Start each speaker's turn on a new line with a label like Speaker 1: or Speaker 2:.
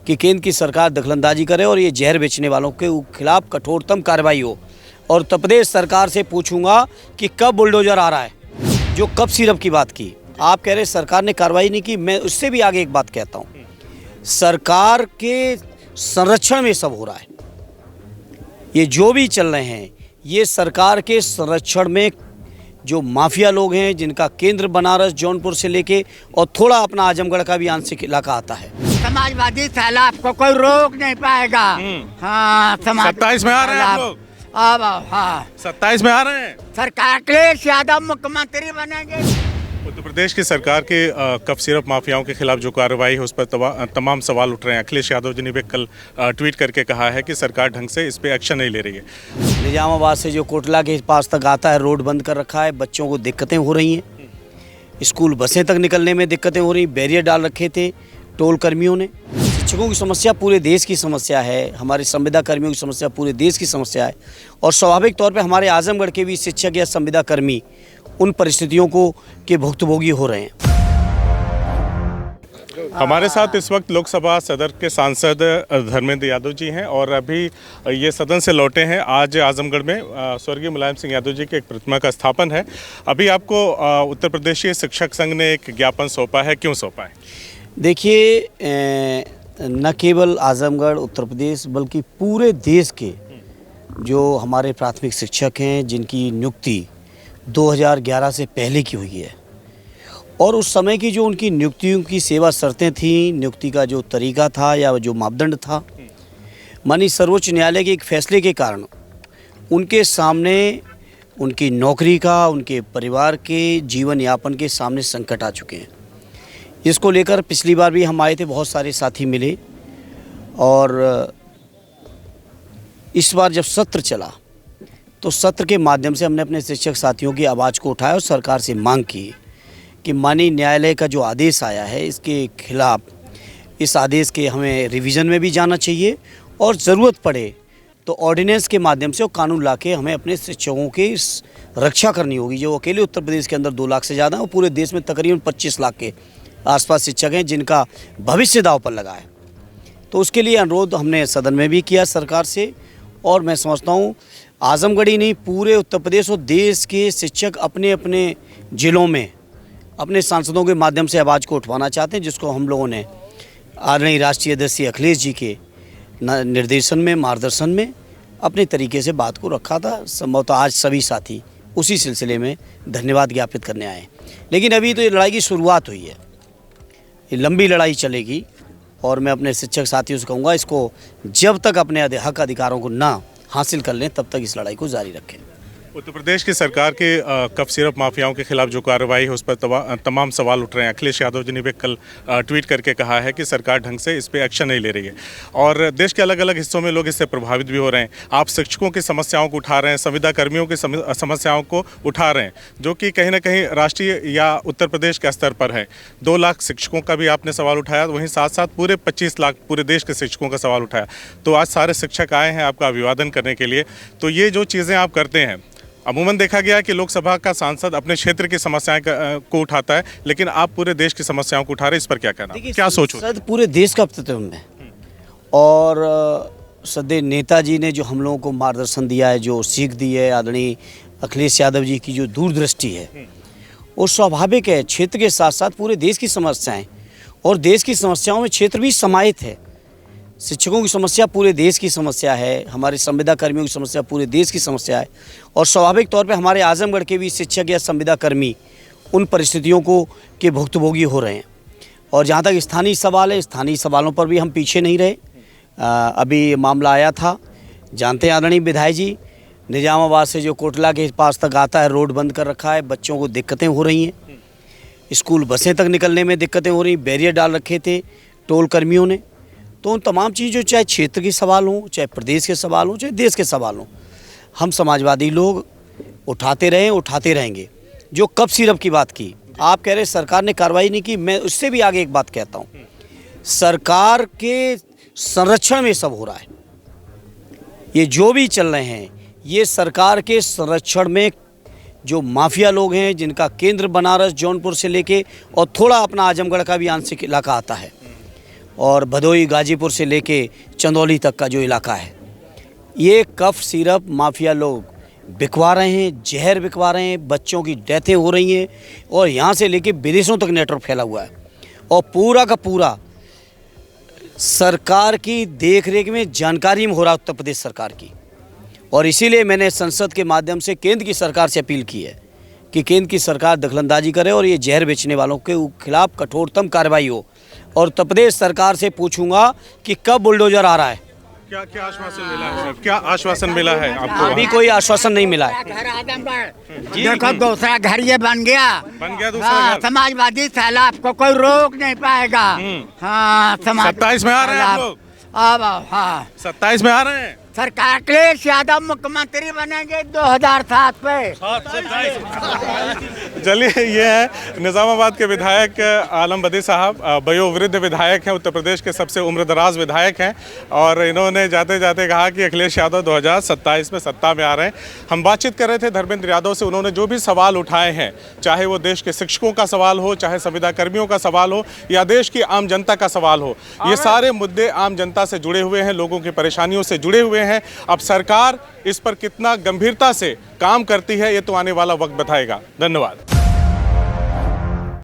Speaker 1: कि केंद्र की सरकार दखलंदाजी करे और ये जहर बेचने वालों के खिलाफ कठोरतम कार्रवाई हो। और उत्तर प्रदेश सरकार से पूछूंगा कि कब बुलडोजर आ रहा है, जो कब सिरप की बात की। आप कह रहे सरकार ने कार्रवाई नहीं की, मैं उससे भी आगे एक बात कहता हूँ, सरकार के संरक्षण में सब हो रहा है। ये जो भी चल रहे हैं ये सरकार के संरक्षण में जो माफिया लोग हैं, जिनका केंद्र बनारस जौनपुर से लेके और थोड़ा अपना आजमगढ़ का भी आंशिक इलाका आता है।
Speaker 2: समाजवादी सैलाब को कोई रोक नहीं पाएगा। हाँ,
Speaker 3: 27 में आ रहे हैं आप लोग?
Speaker 2: अब हाँ
Speaker 3: 27 में आ रहे हैं।
Speaker 2: सरकार अखिलेश यादव मुख्यमंत्री बनेंगे।
Speaker 3: उत्तर प्रदेश की सरकार के कफ सिरप माफियाओं के खिलाफ जो कार्रवाई है उस पर तमाम सवाल उठ रहे हैं। अखिलेश यादव जी ने भी कल ट्वीट करके कहा है कि सरकार ढंग से इस पे एक्शन नहीं ले रही है।
Speaker 1: निजामाबाद से जो कोटला के पास तक आता है रोड बंद कर रखा है, बच्चों को दिक्कतें हो रही हैं, स्कूल बसें तक निकलने में दिक्कतें हो रही, बैरियर डाल रखे थे टोल कर्मियों ने। शिक्षकों की समस्या पूरे देश की समस्या है, हमारे संविदा कर्मियों की समस्या पूरे देश की समस्या है और स्वाभाविक तौर पे हमारे आजमगढ़ के भी शिक्षक या संविदा कर्मी उन परिस्थितियों को के भुक्तभोगी हो रहे हैं।
Speaker 3: हमारे साथ इस वक्त लोकसभा सदर के सांसद धर्मेंद्र यादव जी हैं और अभी ये सदन से लौटे हैं। आज आजमगढ़ में स्वर्गीय मुलायम सिंह यादव जी की एक प्रतिमा का स्थापन है। अभी आपको उत्तर प्रदेशीय शिक्षक संघ ने एक ज्ञापन सौंपा है, क्यों सौंपा है?
Speaker 1: देखिए, न केवल आजमगढ़ उत्तर प्रदेश बल्कि पूरे देश के जो हमारे प्राथमिक शिक्षक हैं, जिनकी नियुक्ति 2011 से पहले की हुई है और उस समय की जो उनकी नियुक्तियों की सेवा शर्तें थीं, नियुक्ति का जो तरीका था या जो मापदंड था, माननीय सर्वोच्च न्यायालय के एक फैसले के कारण उनके सामने उनकी नौकरी का, उनके परिवार के जीवन यापन के सामने संकट आ चुके हैं। इसको लेकर पिछली बार भी हम आए थे, बहुत सारे साथी मिले और इस बार जब सत्र चला तो सत्र के माध्यम से हमने अपने शिक्षक साथियों की आवाज़ को उठाया और सरकार से मांग की कि माननीय न्यायालय का जो आदेश आया है इसके खिलाफ, इस आदेश के हमें रिवीजन में भी जाना चाहिए और ज़रूरत पड़े तो ऑर्डिनेंस के माध्यम से वो कानून लाके हमें अपने शिक्षकों की रक्षा करनी होगी। जो अकेले उत्तर प्रदेश के अंदर 2 लाख से ज़्यादा है और पूरे देश में तकरीबन 25 लाख के आसपास शिक्षक हैं जिनका भविष्य दांव पर लगा है। तो उसके लिए अनुरोध हमने सदन में भी किया सरकार से और मैं समझता हूँ आजमगढ़ ही नहीं, पूरे उत्तर प्रदेश और देश के शिक्षक अपने अपने ज़िलों में अपने सांसदों के माध्यम से आवाज़ को उठवाना चाहते हैं, जिसको हम लोगों ने आदरणीय राष्ट्रीय अध्यक्ष अखिलेश जी के निर्देशन में, मार्गदर्शन में अपने तरीके से बात को रखा था। संभवतः आज सभी साथी उसी सिलसिले में धन्यवाद ज्ञापित करने आए। लेकिन अभी तो ये लड़ाई की शुरुआत हुई है, ये लंबी लड़ाई चलेगी और मैं अपने शिक्षक साथियों से कहूँगा इसको जब तक अपने हक अधिकारों को ना हासिल कर लें तब तक इस लड़ाई को जारी रखें।
Speaker 3: उत्तर प्रदेश की सरकार के कफ सिरप माफियाओं के खिलाफ जो कार्रवाई है उस पर तमाम सवाल उठ रहे हैं। अखिलेश यादव जी ने भी कल ट्वीट करके कहा है कि सरकार ढंग से इस पे एक्शन नहीं ले रही है और देश के अलग अलग हिस्सों में लोग इससे प्रभावित भी हो रहे हैं। आप शिक्षकों की समस्याओं को उठा रहे हैं, संविदा कर्मियों की समस्याओं को उठा रहे हैं, जो कि कहीं ना कहीं राष्ट्रीय या उत्तर प्रदेश के स्तर पर है। 2 लाख शिक्षकों का भी आपने सवाल उठाया, वहीं साथ साथ पूरे 25 लाख पूरे देश के शिक्षकों का सवाल उठाया। तो आज सारे शिक्षक आए हैं आपका अभिवादन करने के लिए। तो ये जो चीज़ें आप करते हैं, अमूमन देखा गया है कि लोकसभा का सांसद अपने क्षेत्र की समस्याएं को उठाता है, लेकिन आप पूरे देश की समस्याओं को उठा रहे हैं, इस पर क्या कहना, क्या सोचो?
Speaker 1: सर, पूरे देश का प्रतिबिंब है और सदैव नेताजी ने जो हम लोगों को मार्गदर्शन दिया है, जो सीख दी है, आदरणीय अखिलेश यादव जी की जो दूरदृष्टि है वो स्वाभाविक है। क्षेत्र के साथ साथ पूरे देश की समस्याएं और देश की समस्याओं में क्षेत्र भी समाहित है। शिक्षकों की समस्या पूरे देश की समस्या है, हमारे संविदा कर्मियों की समस्या पूरे देश की समस्या है और स्वाभाविक तौर पे हमारे आजमगढ़ के भी शिक्षक या संविदा कर्मी उन परिस्थितियों को के भुक्तभोगी हो रहे हैं। और जहाँ तक स्थानीय सवाल है, स्थानीय सवालों पर भी हम पीछे नहीं रहे। अभी मामला आया था, जानते हैं आदरणीय विधायक जी, निजामाबाद से जो कोटला के पास तक आता है रोड बंद कर रखा है, बच्चों को दिक्कतें हो रही हैं, स्कूल बसें तक निकलने में दिक्कतें हो रही, बैरियर डाल रखे थे टोल कर्मियों ने। तो उन तमाम चीज़ों, चाहे क्षेत्र के सवाल हों, चाहे प्रदेश के सवाल हों, चाहे देश के सवाल हों, हम समाजवादी लोग उठाते रहे, उठाते रहेंगे। जो कप सिरप की बात की, आप कह रहे सरकार ने कार्रवाई नहीं की, मैं उससे भी आगे एक बात कहता हूँ, सरकार के संरक्षण में सब हो रहा है। ये जो भी चल रहे हैं ये सरकार के संरक्षण में जो माफिया लोग हैं, जिनका केंद्र बनारस जौनपुर से लेके और थोड़ा अपना आजमगढ़ का भी आंशिक इलाका आता है। और भदोई गाजीपुर से लेके चंदौली तक का जो इलाका है, ये कफ सिरप माफिया लोग बिकवा रहे हैं, जहर बिकवा रहे हैं, बच्चों की डेथें हो रही हैं और यहाँ से लेके विदेशों तक नेटवर्क फैला हुआ है और पूरा का पूरा सरकार की देखरेख में, जानकारी में हो रहा है उत्तर प्रदेश सरकार की। और इसीलिए मैंने संसद के माध्यम से केंद्र की सरकार से अपील की है कि केंद्र की सरकार दखलंदाजी करे और ये जहर बेचने वालों के खिलाफ कठोरतम कार्रवाई हो। और उत्तर प्रदेश सरकार से पूछूंगा कि कब बुलडोजर आ रहा है।
Speaker 3: क्या क्या आश्वासन मिला है सर? क्या आश्वासन मिला है आपको?
Speaker 1: अभी कोई आश्वासन नहीं मिला है।
Speaker 2: घर आदमगढ़ देखो दूसरा घर ये बन गया
Speaker 3: दूसरा
Speaker 2: हाँ,
Speaker 3: घर।
Speaker 2: समाजवादी सैलाब को कोई रोक नहीं पाएगा। हाँ
Speaker 3: 27 में आ रहे हैं आप लोग?
Speaker 2: अब हाँ
Speaker 3: 27 में आ रहे हैं।
Speaker 2: सरकार अखिलेश यादव मुख्यमंत्री बनेंगे 2007 पे।
Speaker 3: चलिए, ये है निज़ामाबाद के विधायक आलम बदी साहब, वयोवृद्ध विधायक हैं, उत्तर प्रदेश के सबसे उम्रदराज विधायक हैं और इन्होंने जाते जाते कहा कि अखिलेश यादव 2027 में सत्ता में आ रहे हैं। हम बातचीत कर रहे थे धर्मेंद्र यादव से, उन्होंने जो भी सवाल उठाए हैं, चाहे वो देश के शिक्षकों का सवाल हो, चाहे संविदा कर्मियों का सवाल हो या देश की आम जनता का सवाल हो, ये सारे मुद्दे आम जनता से जुड़े हुए हैं, लोगों की परेशानियों से जुड़े हुए हैं। अब सरकार इस पर कितना गंभीरता से काम करती है, ये तो आने वाला वक्त बताएगा। धन्यवाद।